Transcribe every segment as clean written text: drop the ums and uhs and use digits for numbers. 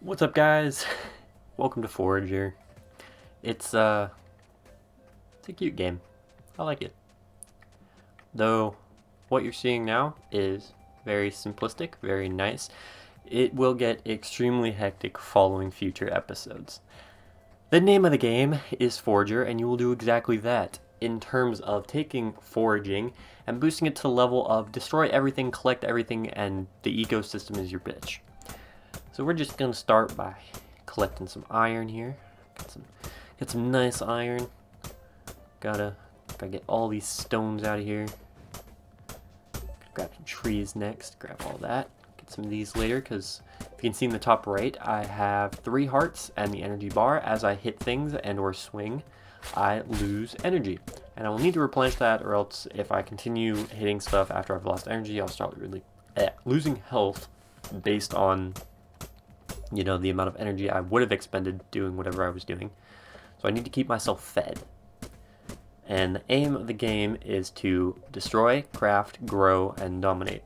What's up, guys? Welcome to Forager. It's a cute game. I like it. Though what you're seeing now is very simplistic, very nice. It will get extremely hectic following future episodes. The name of the game is Forager, and you will do exactly that in terms of taking foraging and boosting it to the level of destroy everything, collect everything, and the ecosystem is your bitch. So we're just gonna start by collecting some iron here. Get some nice iron. Gotta get all these stones out of here. Grab some trees next. Grab all that. Get some of these later, because if you can see in the top right, I have 3 hearts and the energy bar. As I hit things and or swing, I lose energy. And I will need to replenish that, or else if I continue hitting stuff after I've lost energy, I'll start really losing health based on the amount of energy I would have expended doing whatever I was doing. So I need to keep myself fed. And the aim of the game is to destroy, craft, grow, and dominate.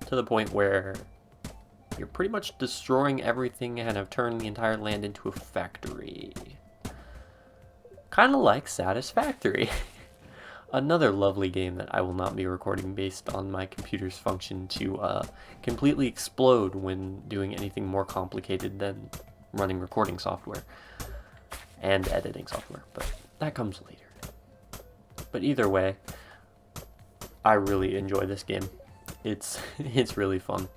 To the point where you're pretty much destroying everything and have turned the entire land into a factory. Kind of like Satisfactory. Another lovely game that I will not be recording based on my computer's function to completely explode when doing anything more complicated than running recording software and editing software, but that comes later. But either way, I really enjoy this game. It's really fun.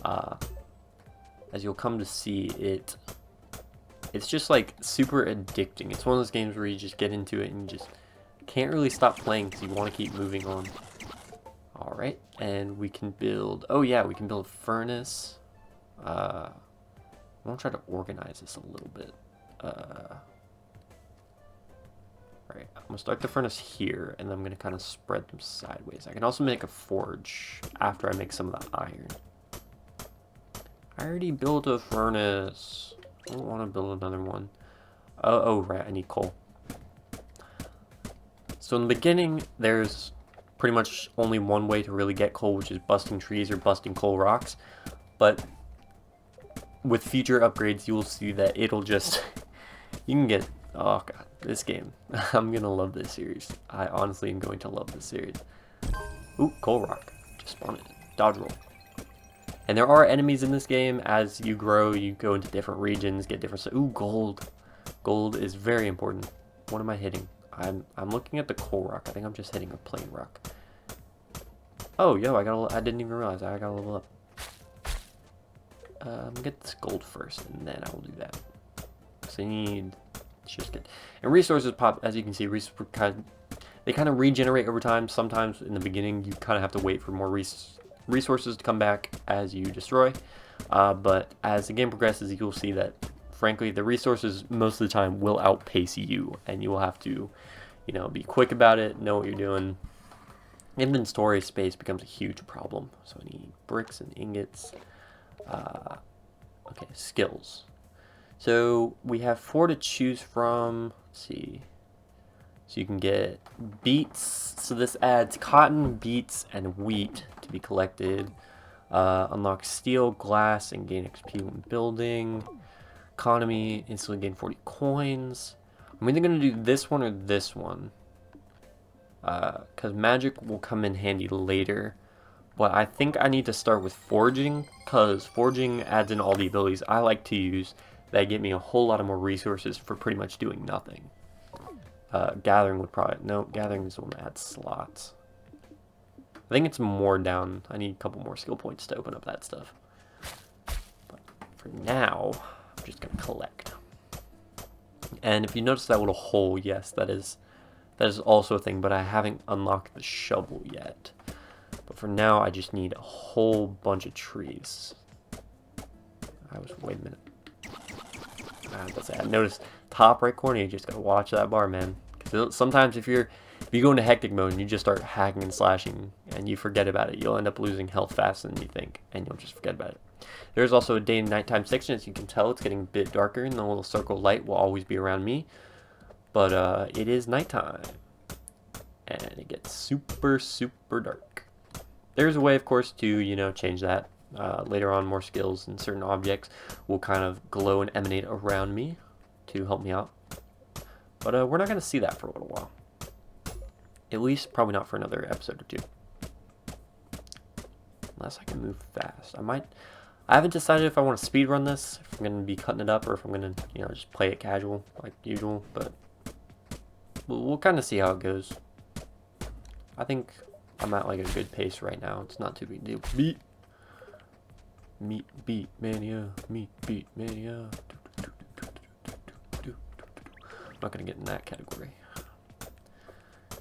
As you'll come to see, it's just like super addicting. It's one of those games where you just get into it and you just can't really stop playing because you want to keep moving on. Alright, and we can build... Oh yeah, we can build a furnace. I want to try to organize this a little bit. Alright, I'm going to start the furnace here, and then I'm going to kind of spread them sideways. I can also make a forge after I make some of the iron. I already built a furnace. I don't want to build another one. Oh, right, I need coal. So in the beginning, there's pretty much only one way to really get coal, which is busting trees or busting coal rocks. But with future upgrades, you will see that it'll just... you can get... Oh god, this game. I'm gonna love this series. I honestly am going to love this series. Ooh, coal rock. Just spawn it. Dodge roll. And there are enemies in this game. As you grow, you go into different regions, get different... Ooh, gold. Gold is very important. What am I hitting? I'm looking at the coal rock. I think I'm just hitting a plain rock. Oh, yo, I didn't even realize I gotta level up. I'm gonna get this gold first, and then I will do that. So you need... just get... And resources pop, as you can see, they kind of regenerate over time. Sometimes in the beginning, you kind of have to wait for more resources to come back as you destroy. But as the game progresses, you'll see that frankly, the resources most of the time will outpace you, and you will have to, be quick about it, know what you're doing. Inventory space becomes a huge problem. So I need bricks and ingots. Okay, skills. So we have 4 to choose from. Let's see. So you can get beets. So this adds cotton, beets, and wheat to be collected. Unlock steel, glass, and gain XP when building. Economy, instantly gain 40 coins. I'm either going to do this one or this one. Because magic will come in handy later. But I think I need to start with foraging. Because foraging adds in all the abilities I like to use that get me a whole lot of more resources for pretty much doing nothing. Gathering would probably... No, gathering is the one that adds slots. I think it's more down. I need a couple more skill points to open up that stuff. But for now... just gonna collect. And if you notice that little hole, yes, that is also a thing, but I haven't unlocked the shovel yet. But for now, I just need a whole bunch of trees. Wait a minute. I noticed top right corner, you just gotta watch that bar, man. Because sometimes if you go into hectic mode and you just start hacking and slashing and you forget about it, you'll end up losing health faster than you think, and you'll just forget about it. There's also a day and nighttime section. As you can tell, it's getting a bit darker, and the little circle of light will always be around me. But it is nighttime, and it gets super, super dark. There's a way, of course, to, change that. Later on, more skills and certain objects will kind of glow and emanate around me to help me out. But we're not going to see that for a little while. At least, probably not for another episode or two. Unless I can move fast. I haven't decided if I want to speedrun this, if I'm going to be cutting it up, or if I'm going to, just play it casual, like usual. But we'll kind of see how it goes. I think I'm at like a good pace right now. It's not too big a deal. Meat beat mania. Meat beat mania. I'm not gonna get in that category.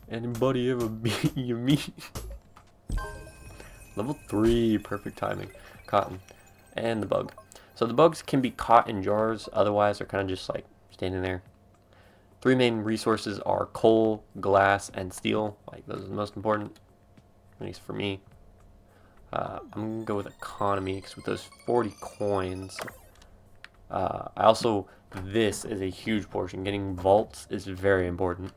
Anybody ever beat your meat? Level 3, perfect timing. Cotton. And the bug. So the bugs can be caught in jars, otherwise they're kind of just like standing there. 3 main resources are coal, glass, and steel. Like, those are the most important, at least for me. I'm gonna go with economy, because with those 40 coins, this is a huge portion. Getting vaults is very important.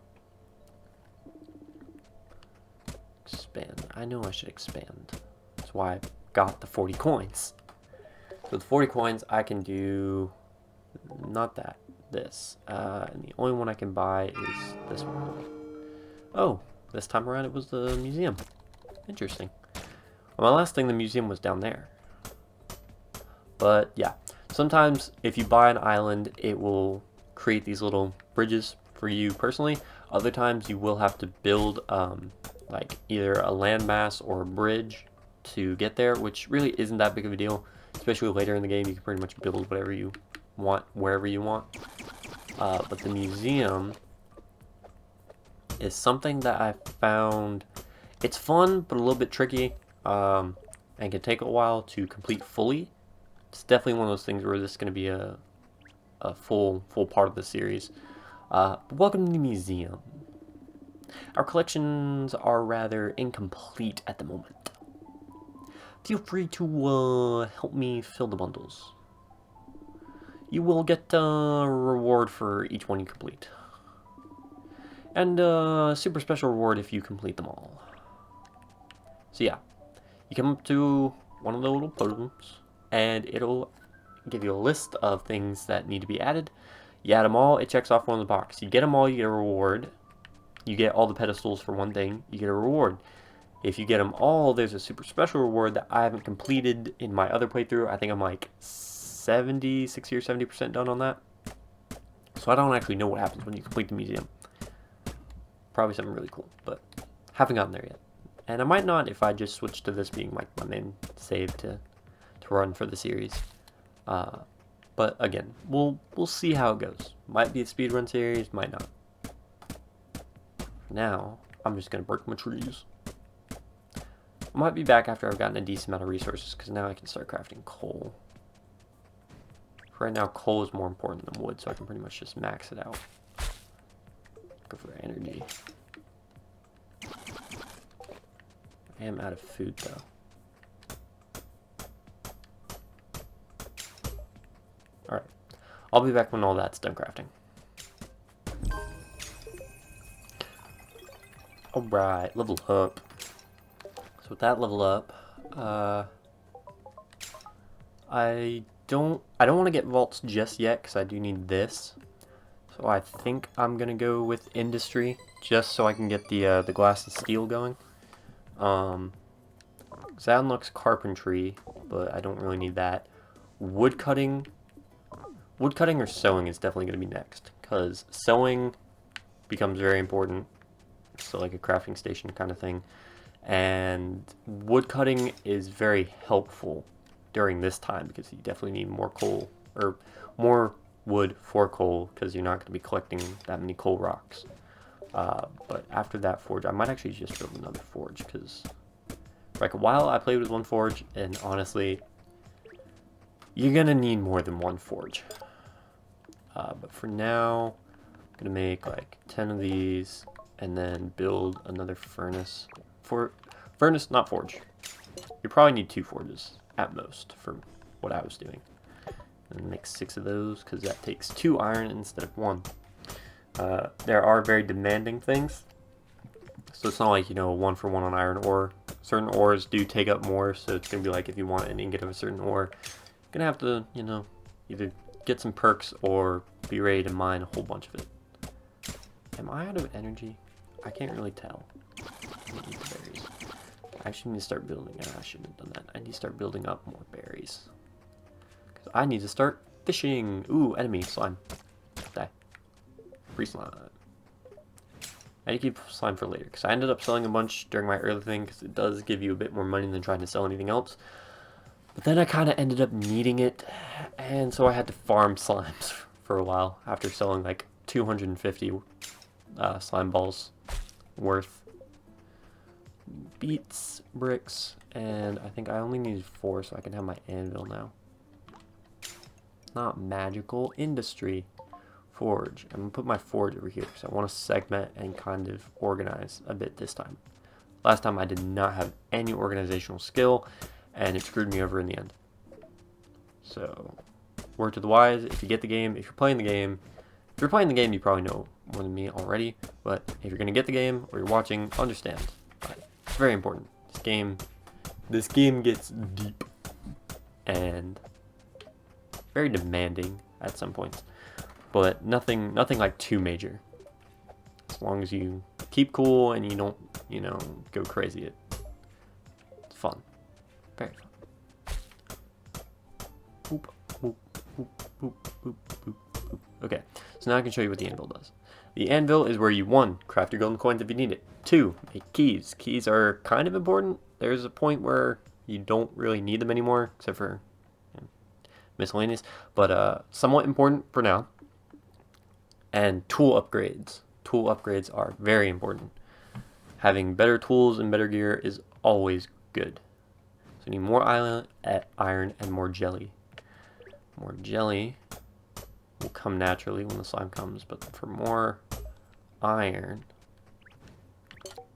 Expand. I know I should expand. That's why I got the 40 coins. So with 40 coins, I can do not that. This. And the only one I can buy is this one. Oh, this time around it was the museum. Interesting. Well, my last thing, the museum was down there. But yeah, sometimes if you buy an island, it will create these little bridges for you personally. Other times you will have to build like either a landmass or a bridge to get there, which really isn't that big of a deal. Especially later in the game, you can pretty much build whatever you want, wherever you want. But the museum is something that I found, it's fun, but a little bit tricky, and can take a while to complete fully. It's definitely one of those things where this is going to be a full part of the series. But welcome to the museum. Our collections are rather incomplete at the moment. Feel free to help me fill the bundles. You will get a reward for each one you complete. And a super special reward if you complete them all. So yeah, you come up to one of the little podiums, and it'll give you a list of things that need to be added. You add them all, it checks off one of the boxes. You get them all, you get a reward. You get all the pedestals for one thing, you get a reward. If you get them all, there's a super special reward that I haven't completed in my other playthrough. I think I'm like 60 or 70% done on that. So I don't actually know what happens when you complete the museum. Probably something really cool, but haven't gotten there yet. And I might not if I just switch to this being like my main save to run for the series. But again, we'll see how it goes. Might be a speedrun series, might not. For now, I'm just gonna break my trees. I might be back after I've gotten a decent amount of resources, because now I can start crafting coal. For right now, coal is more important than wood, so I can pretty much just max it out. Go for energy. I am out of food, though. Alright. I'll be back when all that's done crafting. Alright, level up. So with that level up, I don't want to get vaults just yet, because I do need this. So I think I'm gonna go with industry, just so I can get the glass and steel going. That unlocks carpentry, but I don't really need that. Woodcutting or sewing is definitely gonna be next, because sewing becomes very important. So like a crafting station kind of thing. And woodcutting is very helpful during this time, because you definitely need more coal, or more wood for coal, because you're not going to be collecting that many coal rocks. But after that forge, I might actually just build another forge, because for like a while I played with one forge, and honestly, you're going to need more than one forge. But for now, I'm going to make like 10 of these, and then build another furnace. Furnace, not forge. You probably need 2 forges at most for what I was doing. And make 6 of those, because that takes 2 iron instead of 1. There are very demanding things, So it's not like, you know, 1-for-1 on iron ore. Certain ores do take up more, so it's going to be like if you want an ingot of a certain ore, you're going to have to, you know, either get some perks or be ready to mine a whole bunch of it. Am I out of energy? I can't really tell. I'm gonna eat the berries. I actually need to start building. I shouldn't have done that. I need to start building up more berries. Because I need to start fishing. Ooh, enemy slime. Die. Free slime. I need to keep slime for later, because I ended up selling a bunch during my early thing, because it does give you a bit more money than trying to sell anything else. But then I kind of ended up needing it, and so I had to farm slimes for a while after selling like 250 slime balls worth. Beets, bricks, and I think I only need 4 so I can have my anvil now. Not magical. Industry. Forge. I'm going to put my forge over here because I want to segment and kind of organize a bit this time. Last time I did not have any organizational skill and it screwed me over in the end. So, word to the wise, if you get the game, if you're playing the game, you probably know more than me already, but if you're going to get the game or you're watching, understand. It's very important. This game gets deep and very demanding at some points. But nothing like too major. As long as you keep cool and you don't, you know, go crazy. It's fun. Very fun. Boop, boop, boop, boop, boop, boop, boop. Okay, so now I can show you what the anvil does. The anvil is where you, 1, craft your golden coins if you need it. 2, make keys. Keys are kind of important. There's a point where you don't really need them anymore, except for, you know, miscellaneous. But somewhat important for now. And tool upgrades. Tool upgrades are very important. Having better tools and better gear is always good. So you need more iron and more jelly. More jelly will come naturally when the slime comes, but for more iron,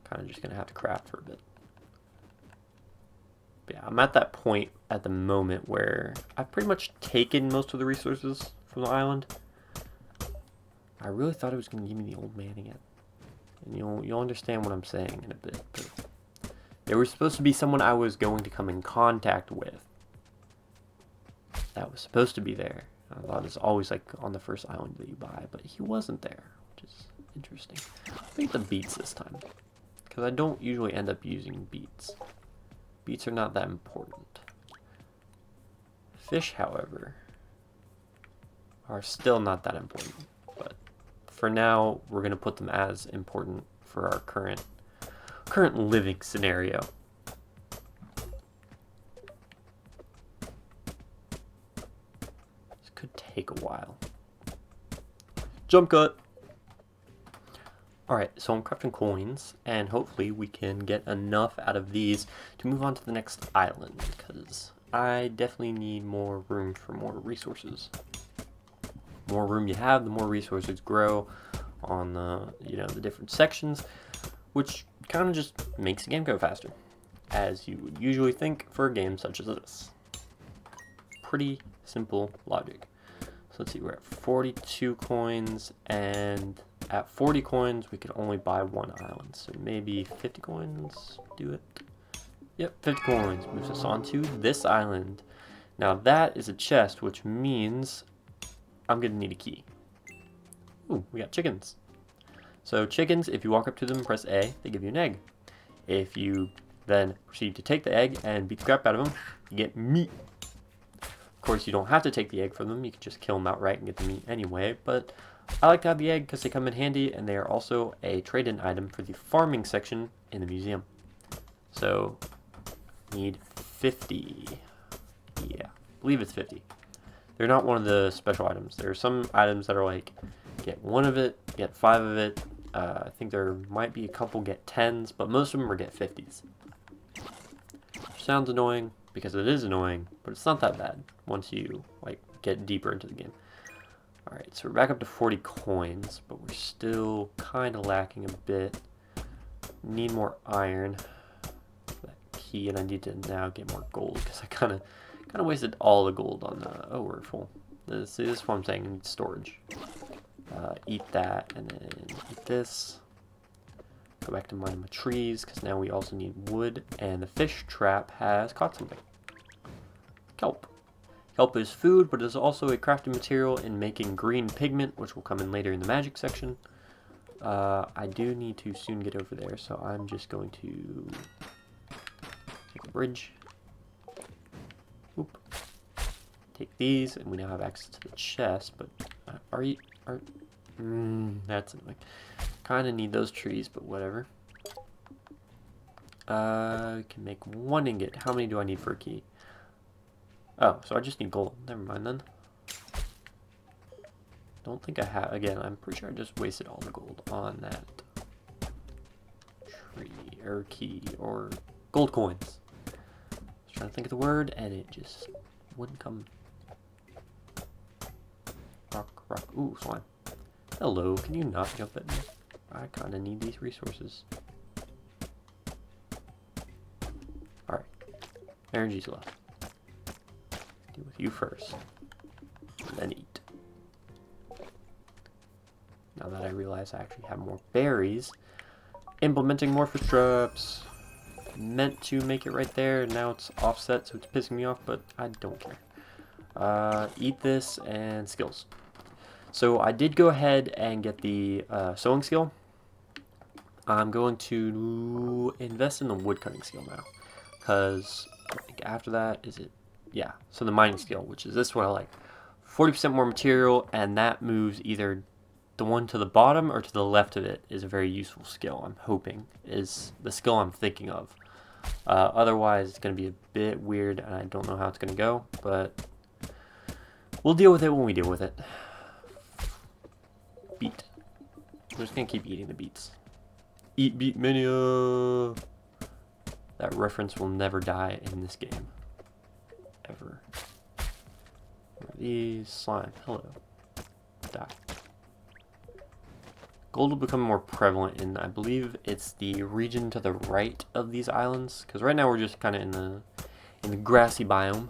kind of just going to have to craft for a bit. But yeah, I'm at that point at the moment where I've pretty much taken most of the resources from the island. I really thought it was going to give me the old man again. And you'll understand what I'm saying in a bit. But there was supposed to be someone I was going to come in contact with. That was supposed to be there. I thought it's always like on the first island that you buy, but he wasn't there, which is interesting. I'll take the beets this time, because I don't usually end up using beets. Beets are not that important. Fish, however, are still not that important. For now, we're going to put them as important for our current living scenario. This could take a while. Jump cut! Alright, so I'm crafting coins, and hopefully we can get enough out of these to move on to the next island, because I definitely need more room for more resources. The more room you have, the more resources grow on the, you know, the different sections, which kind of just makes the game go faster, as you would usually think for a game such as this. Pretty simple logic. So let's see, we're at 42 coins, and at 40 coins we could only buy 1 island, so maybe 50 coins do it. Yep, 50 coins moves us on to this island. Now that is a chest, which means I'm going to need a key. Ooh, we got chickens. So chickens, if you walk up to them and press A, they give you an egg. If you then proceed to take the egg and beat the crap out of them, you get meat. Of course, you don't have to take the egg from them. You can just kill them outright and get the meat anyway. But I like to have the egg because they come in handy, and they are also a trade-in item for the farming section in the museum. So, need 50. Yeah, I believe it's 50. They're not one of the special items. There are some items that are like, get 1 of it, get 5 of it. I think there might be a couple get 10s, but most of them are get 50s. Sounds annoying, because it is annoying, but it's not that bad once you like get deeper into the game. Alright, so we're back up to 40 coins, but we're still kind of lacking a bit. Need more iron. That key, and I need to now get more gold, because I kind of wasted all the gold on the... Oh, we're full. See, this is what I'm saying, I need storage. Eat that, and then eat this. Go back to mining my trees, because now we also need wood, and the fish trap has caught something. Kelp. Kelp is food, but is also a crafting material in making green pigment, which will come in later in the magic section. I do need to soon get over there, so I'm just going to take a bridge. Oop. Take these, and we now have access to the chest, but that's annoying. Kind of need those trees, but whatever. We can make 1 ingot. How many do I need for a key? Oh, so I just need gold. Never mind then. Don't think I have. Again, I'm pretty sure I just wasted all the gold on that tree or key or gold coins. I was trying to think of the word and it just wouldn't come. Rock. Ooh, slime. Hello, can you not jump at me? I kind of need these resources. Alright. Energy's left. Deal with you first. Then eat. Now that I realize I actually have more berries. Implementing more fish traps. Meant to make it right there. Now it's offset, so it's pissing me off, but I don't care. Eat this and skills. So I did go ahead and get the sewing skill. I'm going to invest in the woodcutting skill now. Because I think after that, is it? Yeah, so the mining skill, which is this one I like. 40% more material, and that moves either the one to the bottom or to the left of it is a very useful skill, I'm hoping, is the skill I'm thinking of. Otherwise, it's going to be a bit weird, and I don't know how it's going to go, but we'll deal with it when we deal with it. Beet. I'm just going to keep eating the beets. Eat beet mania! That reference will never die in this game. Ever. These slime. Hello. Die. Gold will become more prevalent in, I believe it's the region to the right of these islands, because right now we're just kind of in the grassy biome.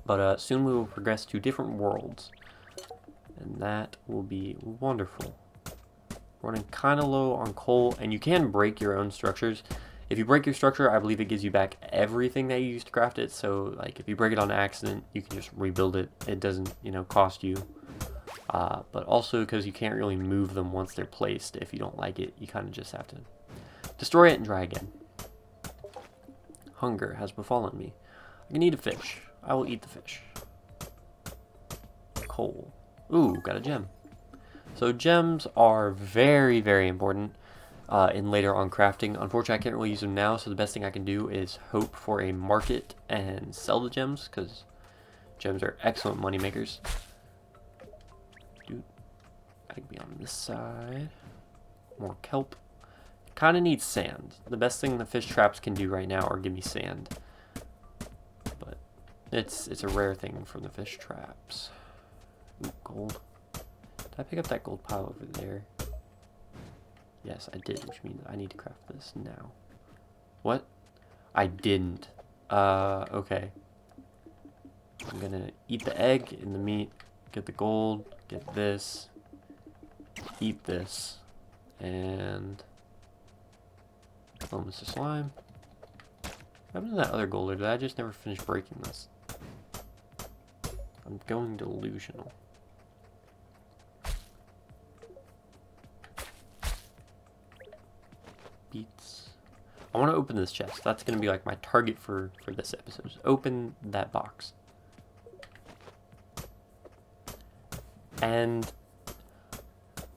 But soon we will progress to different worlds, and that will be wonderful. Running kind of low on coal, and you can break your own structures. If you break your structure, I believe it gives you back everything that you used to craft it. So, like, if you break it on accident, you can just rebuild it. It doesn't, cost you. But also because you can't really move them once they're placed. If you don't like it, you kind of just have to destroy it and try again. Hunger has befallen me. I can eat a fish. I will eat the fish. Coal. Ooh, got a gem. So gems are very, very important in later on crafting. Unfortunately, I can't really use them now, so the best thing I can do is hope for a market and sell the gems, because gems are excellent money makers. Dude, gotta be on this side. More kelp. Kind of need sand. The best thing the fish traps can do right now are give me sand. But it's a rare thing from the fish traps. Ooh, gold. Did I pick up that gold pile over there? Yes, I did, which means I need to craft this now. What? I didn't. Okay. I'm gonna eat the egg and the meat, get the gold, get this, eat this, and... Oh, Mr. Slime. What happened to that other gold, or did I just never finish breaking this? I'm going delusional. Beets. I want to open this chest. That's going to be like my target for this episode. Just open that box. And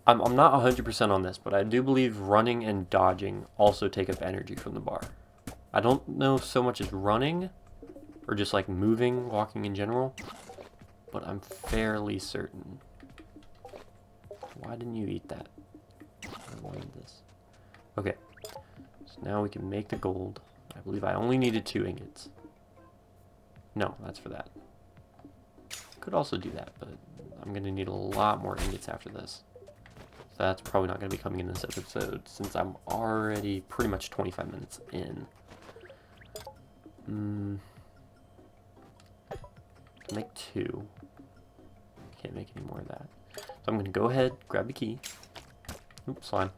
I'm not 100% on this, but I do believe running and dodging also take up energy from the bar. I don't know so much as running, or just like moving, walking in general, but I'm fairly certain. Why didn't you eat that? I wanted this. Okay. So now we can make the gold. I believe I only needed 2 ingots. No, that's for that. Could also do that, but I'm going to need a lot more ingots after this. So that's probably not going to be coming in this episode, since I'm already pretty much 25 minutes in. Make 2. Can't make any more of that. So I'm going to go ahead, grab the key. Oops, slime.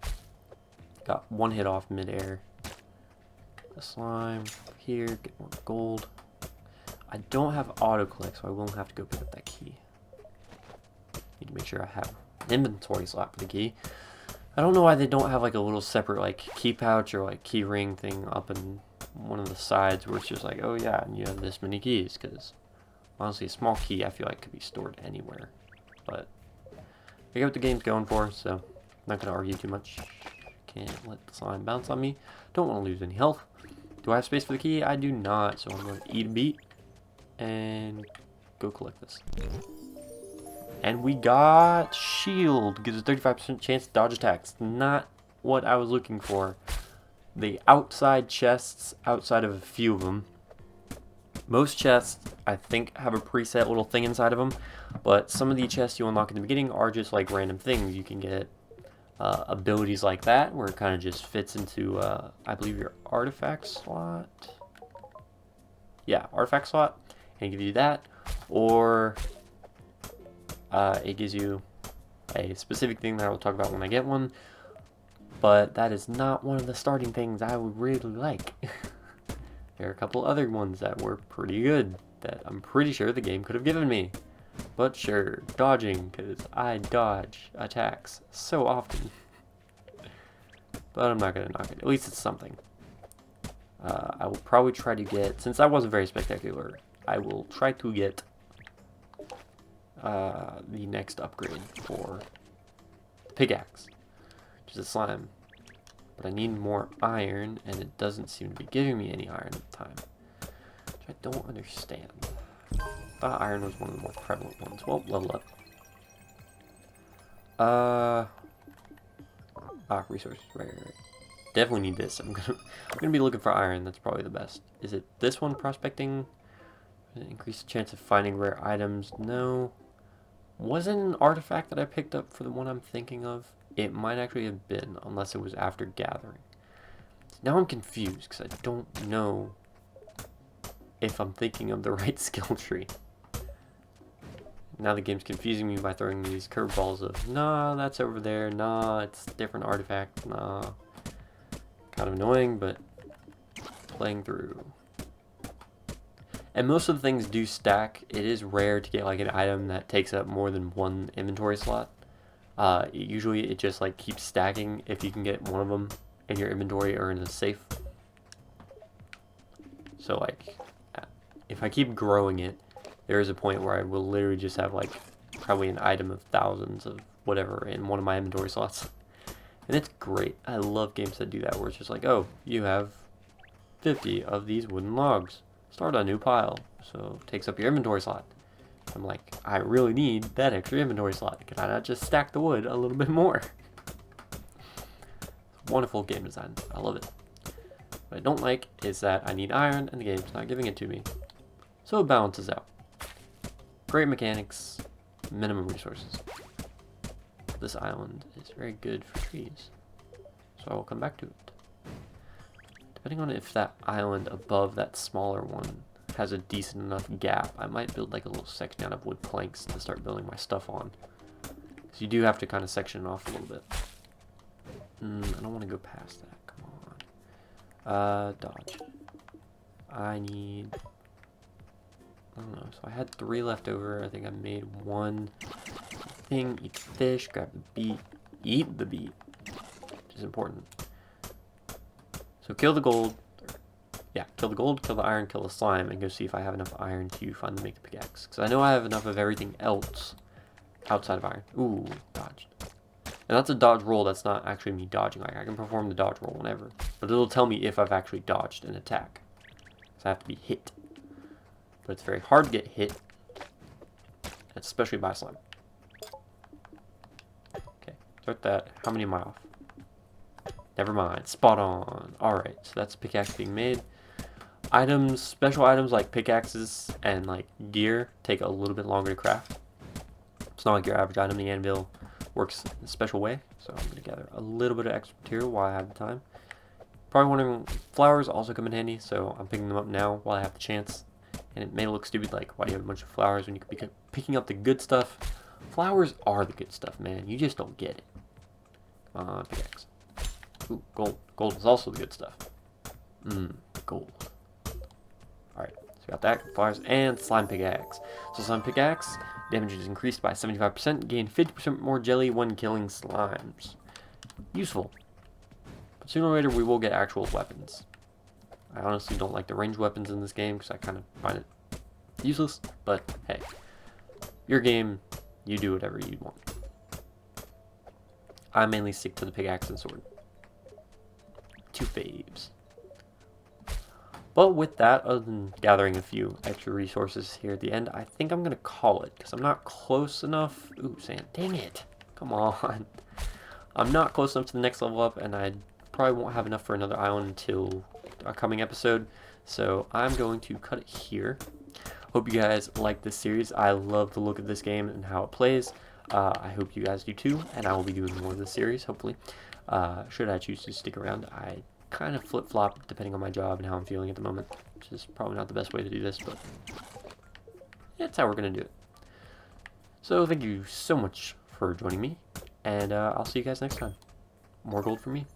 got one hit off midair. The slime here, get more gold. I don't have auto collect, so I will have to go pick up that key. Need to make sure I have an inventory slot for the key. I don't know why they don't have like a little separate like key pouch or like key ring thing up in one of the sides where it's just like, oh yeah, and you have this many keys, because honestly a small key I feel like could be stored anywhere. But I get what the game's going for, so I'm not going to argue too much. Can't let the slime bounce on me. Don't want to lose any health. Do I have space for the key? I do not, so I'm going to eat a beat and go collect this. And we got shield. Gives a 35% chance to dodge attacks. Not what I was looking for. The outside chests, outside of a few of them. Most chests, I think, have a preset little thing inside of them. But some of the chests you unlock in the beginning are just like random things. You can get abilities like that, where it kind of just fits into, I believe, your artifact slot. Yeah, artifact slot. And it gives you that. Or it gives you a specific thing that I will talk about when I get one. But that is not one of the starting things I would really like. There are a couple other ones that were pretty good that I'm pretty sure the game could have given me. But sure, dodging, because I dodge attacks so often. But I'm not going to knock it. At least it's something. I will probably try to get, since that wasn't very spectacular, I will try to get the next upgrade for pickaxe, which is a slime. But I need more iron, and it doesn't seem to be giving me any iron at the time, which I don't understand. I thought iron was one of the more prevalent ones. Well, level up. Resources. Right. Definitely need this. I'm gonna be looking for iron. That's probably the best. Is it this one, prospecting? Increase the chance of finding rare items. No. Wasn't an artifact that I picked up for the one I'm thinking of. It might actually have been, unless it was after gathering. Now I'm confused, because I don't know if I'm thinking of the right skill tree. Now the game's confusing me by throwing these curveballs of, nah, that's over there, nah, it's a different artifact, nah. Kind of annoying, but playing through. And most of the things do stack. It is rare to get like an item that takes up more than one inventory slot. Usually it just like keeps stacking if you can get one of them in your inventory or in a safe. So like, if I keep growing it, there is a point where I will literally just have like probably an item of thousands of whatever in one of my inventory slots. And it's great. I love games that do that, where it's just like, oh, you have 50 of these wooden logs. Start a new pile. So it takes up your inventory slot. I'm like, I really need that extra inventory slot. Can I not just stack the wood a little bit more? Wonderful game design. I love it. What I don't like is that I need iron and the game's not giving it to me. So it balances out. Great mechanics, minimum resources. This island is very good for trees, so I will come back to it. Depending on if that island above that smaller one has a decent enough gap, I might build like a little section out of wood planks to start building my stuff on. Because you do have to kind of section it off a little bit. I don't want to go past that, come on. Dodge. I need, I don't know, so I had 3 left over. I think I made 1 thing. Eat fish, grab the beet, eat the beet, which is important. So kill the gold, yeah, kill the gold, kill the iron, kill the slime, and go see if I have enough iron to finally make the pickaxe. Because I know I have enough of everything else outside of iron. Ooh, dodged. And that's a dodge roll, that's not actually me dodging. Like, I can perform the dodge roll whenever. But it'll tell me if I've actually dodged an attack. Because I have to be hit. But it's very hard to get hit, especially by slime. Okay, start that. How many am I off? Never mind. Spot on. Alright, so that's pickaxe being made. Items, special items like pickaxes and like gear take a little bit longer to craft. It's not like your average item. The anvil works in a special way. So I'm going to gather a little bit of extra material while I have the time. Probably wondering, flowers also come in handy, so I'm picking them up now while I have the chance. And it may look stupid, like, why do you have a bunch of flowers when you could be picking up the good stuff? Flowers are the good stuff, man. You just don't get it. Come on, pickaxe. Ooh, gold. Gold is also the good stuff. Gold. Alright, so we got that, flowers, and slime pickaxe. So slime pickaxe, damage is increased by 75%, gain 50% more jelly when killing slimes. Useful. But sooner or later we will get actual weapons. I honestly don't like the ranged weapons in this game because I kind of find it useless, but hey. Your game, you do whatever you want. I mainly stick to the pickaxe and sword. Two faves. But with that, other than gathering a few extra resources here at the end, I think I'm going to call it, because I'm not close enough. Ooh, sand. Dang it. Come on. I'm not close enough to the next level up, and I probably won't have enough for another island until a coming episode. So I'm going to cut it here. Hope you guys like this series. I love the look of this game and how it plays. I hope you guys do too, and I will be doing more of this series, hopefully. Should I choose to stick around, I kind of flip-flop depending on my job and how I'm feeling at the moment, which is probably not the best way to do this, but it's how we're going to do it. So thank you so much for joining me, and I'll see you guys next time. More gold for me.